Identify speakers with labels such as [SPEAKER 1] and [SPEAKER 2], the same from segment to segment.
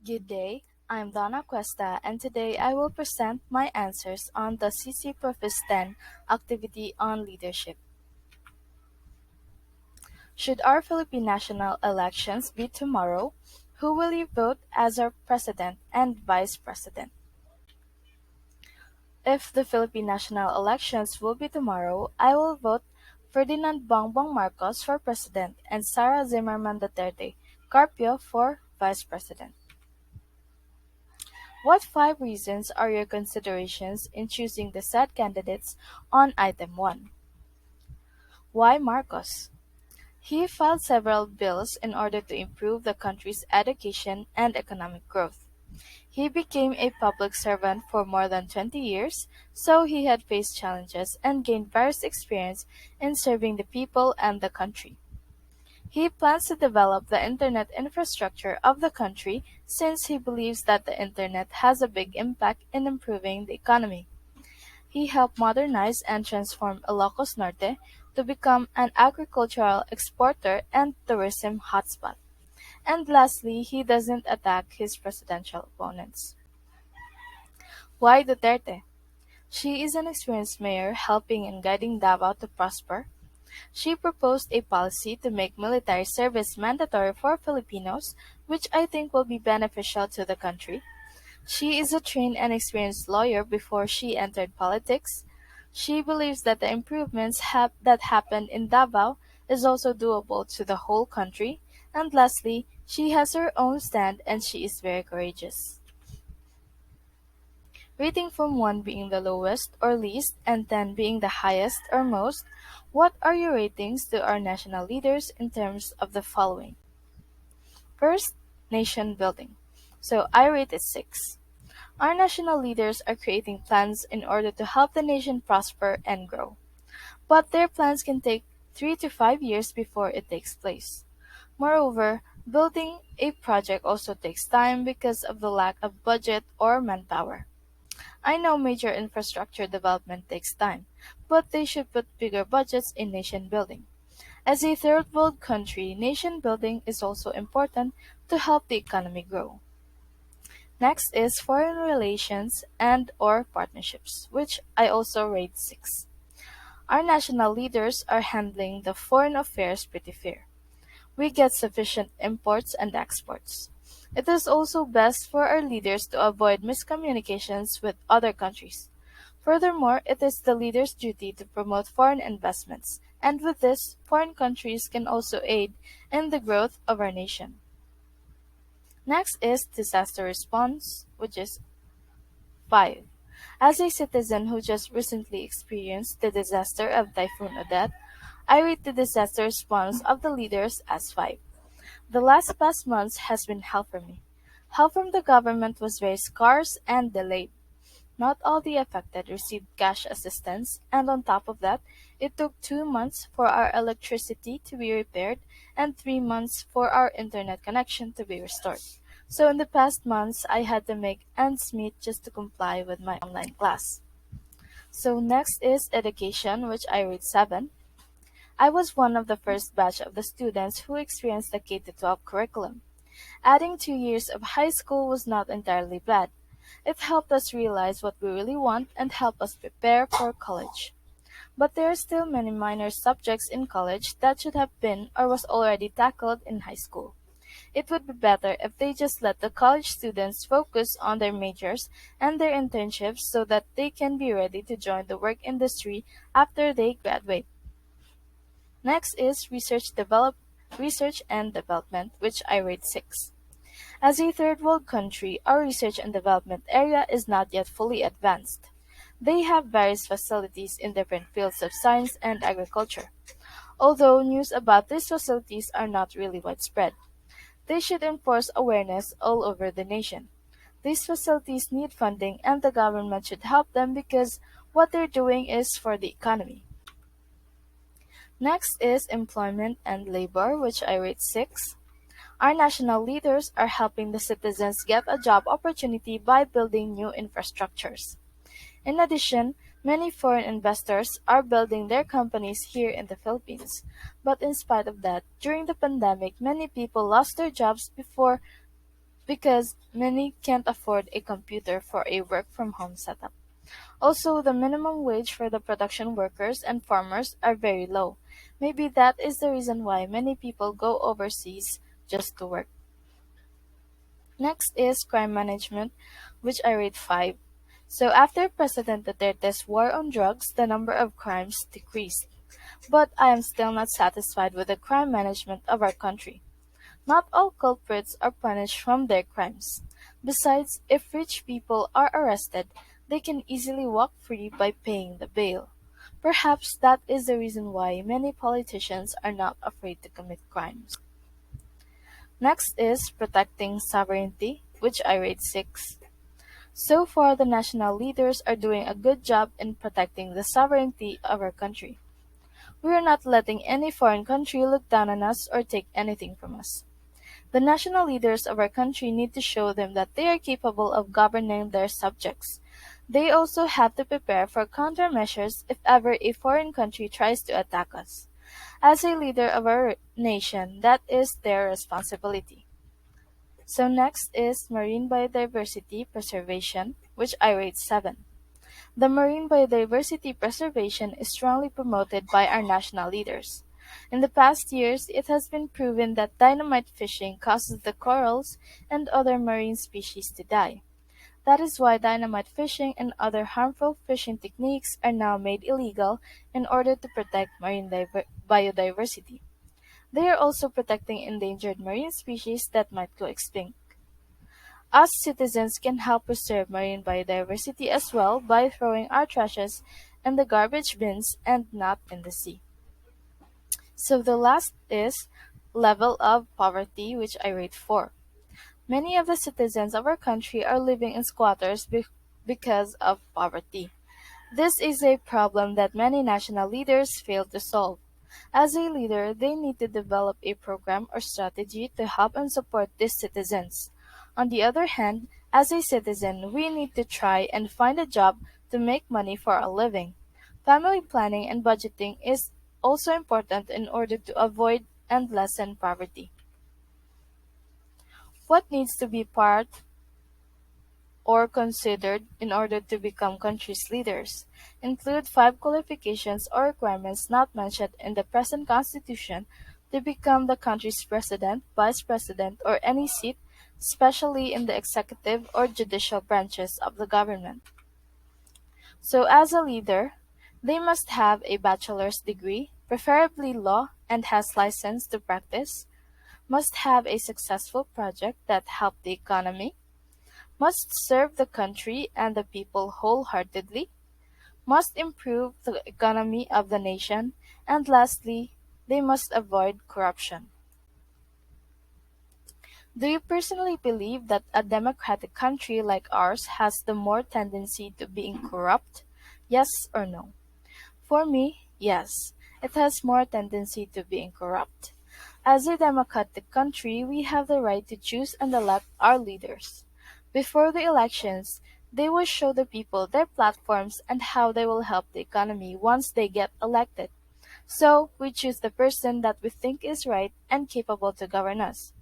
[SPEAKER 1] Good day, I'm Donna Cuesta, and today I will present my answers on the CC Profis 10 activity on leadership. Should our Philippine national elections be tomorrow, who will you vote as our president and vice president? If the Philippine national elections will be tomorrow, I will vote Ferdinand Bongbong Marcos for president and Sara Zimmerman Duterte Carpio for vice president. What five reasons are your considerations in choosing the said candidates on item 1? Why Marcos? He filed several bills in order to improve the country's education and economic growth. He became a public servant for more than 20 years, so he had faced challenges and gained various experience in serving the people and the country. He plans to develop the internet infrastructure of the country since he believes that the internet has a big impact in improving the economy. He helped modernize and transform Ilocos Norte to become an agricultural exporter and tourism hotspot. And lastly, he doesn't attack his presidential opponents. Why Duterte? She is an experienced mayor helping and guiding Davao to prosper. She proposed a policy to make military service mandatory for Filipinos, which I think will be beneficial to the country. She is a trained and experienced lawyer before she entered politics. She believes that the that happened in Davao is also doable to the whole country. And lastly, she has her own stand and she is very courageous. Rating from 1 being the lowest or least and 10 being the highest or most, what are your ratings to our national leaders in terms of the following? First, nation building. So I rate it 6. Our national leaders are creating plans in order to help the nation prosper and grow. But their plans can take 3 to 5 years before it takes place. Moreover, building a project also takes time because of the lack of budget or manpower. I know major infrastructure development takes time, but they should put bigger budgets in nation building. As a third world country, nation building is also important to help the economy grow. Next is foreign relations and or partnerships, which I also rate 6. Our national leaders are handling the foreign affairs pretty fair. We get sufficient imports and exports. It is also best for our leaders to avoid miscommunications with other countries. Furthermore, it is the leaders' duty to promote foreign investments, and with this, foreign countries can also aid in the growth of our nation. Next is disaster response, which is 5. As a citizen who just recently experienced the disaster of Typhoon Odette, I rate the disaster response of the leaders as 5. The last past months has been hell for me. Help from the government was very scarce and delayed. Not all the affected received cash assistance, and on top of that, it took 2 months for our electricity to be repaired and 3 months for our internet connection to be restored. So in the past months, I had to make ends meet just to comply with my online class. So next is education, which I rate 7. I was one of the first batch of the students who experienced the K-12 curriculum. Adding 2 years of high school was not entirely bad. It helped us realize what we really want and help us prepare for college. But there are still many minor subjects in college that should have been or was already tackled in high school. It would be better if they just let the college students focus on their majors and their internships so that they can be ready to join the work industry after they graduate. Next is research and development, which I rate 6. As a third world country, our research and development area is not yet fully advanced. They have various facilities in different fields of science and agriculture, although news about these facilities are not really widespread. They should enforce awareness all over the nation. These facilities need funding and the government should help them because what they're doing is for the economy. Next is employment and labor, which I rate 6. Our national leaders are helping the citizens get a job opportunity by building new infrastructures. In addition, many foreign investors are building their companies here in the Philippines. But in spite of that, during the pandemic, many people lost their jobs before because many can't afford a computer for a work from home setup. Also, the minimum wage for the production workers and farmers are very low. Maybe that is the reason why many people go overseas just to work. Next is crime management, which I rate 5. So after President Duterte's war on drugs, the number of crimes decreased. But I am still not satisfied with the crime management of our country. Not all culprits are punished from their crimes. Besides, if rich people are arrested, they can easily walk free by paying the bail. Perhaps that is the reason why many politicians are not afraid to commit crimes. Next is protecting sovereignty, which I rate 6. So far, the national leaders are doing a good job in protecting the sovereignty of our country. We are not letting any foreign country look down on us or take anything from us. The national leaders of our country need to show them that they are capable of governing their subjects. They also have to prepare for countermeasures if ever a foreign country tries to attack us. As a leader of our nation, that is their responsibility. So next is marine biodiversity preservation, which I rate 7. The marine biodiversity preservation is strongly promoted by our national leaders. In the past years, it has been proven that dynamite fishing causes the corals and other marine species to die. That is why dynamite fishing and other harmful fishing techniques are now made illegal in order to protect marine biodiversity. They are also protecting endangered marine species that might go extinct. Us citizens can help preserve marine biodiversity as well by throwing our trashes in the garbage bins and not in the sea. So the last is level of poverty, which I rate 4. Many of the citizens of our country are living in squatters because of poverty. This is a problem that many national leaders fail to solve. As a leader, they need to develop a program or strategy to help and support these citizens. On the other hand, as a citizen, we need to try and find a job to make money for a living. Family planning and budgeting is also important in order to avoid and lessen poverty. What needs to be part or considered in order to become country's leaders? Include 5 qualifications or requirements not mentioned in the present constitution to become the country's president, vice president, or any seat, especially in the executive or judicial branches of the government. So as a leader, they must have a bachelor's degree, preferably law, and has license to practice, must have a successful project that help the economy, must serve the country and the people wholeheartedly, must improve the economy of the nation, and lastly, they must avoid corruption. Do you personally believe that a democratic country like ours has the more tendency to being corrupt? Yes or no? For me, yes. It has more tendency to being corrupt. As a democratic country, we have the right to choose and elect our leaders. Before the elections, they will show the people their platforms and how they will help the economy once they get elected. So, we choose the person that we think is right and capable to govern us.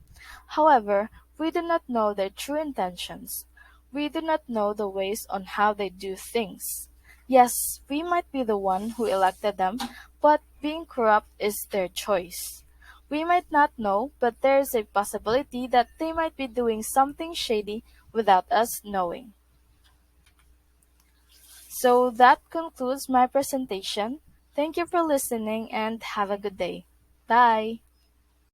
[SPEAKER 1] However, we do not know their true intentions. We do not know the ways on how they do things. Yes, we might be the one who elected them, but being corrupt is their choice. We might not know, but there is a possibility that they might be doing something shady without us knowing. So that concludes my presentation. Thank you for listening and have a good day. Bye.